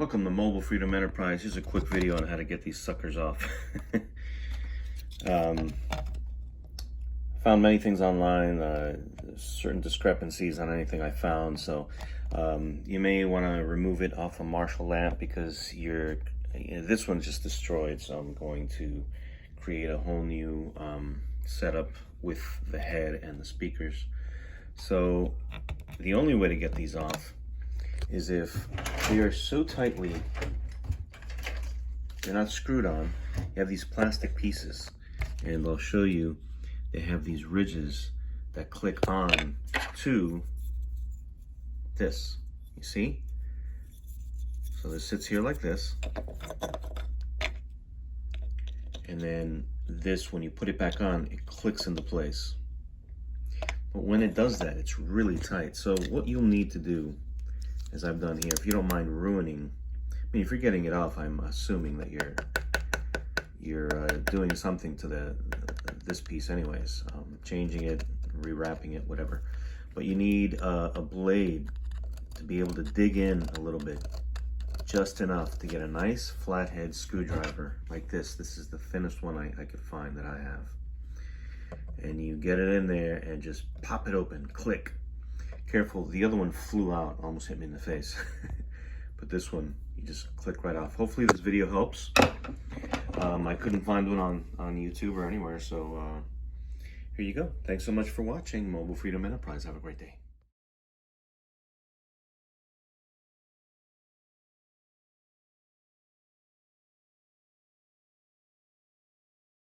Welcome to Mobile Freedom Enterprise. Here's a quick video on how to get these suckers off. Found many things online, certain discrepancies on anything I found, so you may want to remove it off a Marshall lamp because this one's just destroyed, so I'm going to create a whole new setup with the head and the speakers. So the only way to get these off is if they are so tightly, they're not screwed on, you have these plastic pieces, and they'll show you they have these ridges that click on to this, you see? So this sits here like this, and then this, when you put it back on, it clicks into place. But when it does that, it's really tight. So what you'll need to do, as I've done here, if you don't mind ruining, I mean, if you're getting it off, I'm assuming that you're doing something to this piece anyways, changing it, rewrapping it, whatever. But you need a blade to be able to dig in a little bit, just enough to get a nice flathead screwdriver like this. This is the thinnest one I could find that I have. And you get it in there and just pop it open, click. Careful, the other one flew out, almost hit me in the face. But this one, you just click right off. Hopefully this video helps. I couldn't find one on YouTube or anywhere, so here you go. Thanks so much for watching Mobile Freedom Enterprise. Have a great day.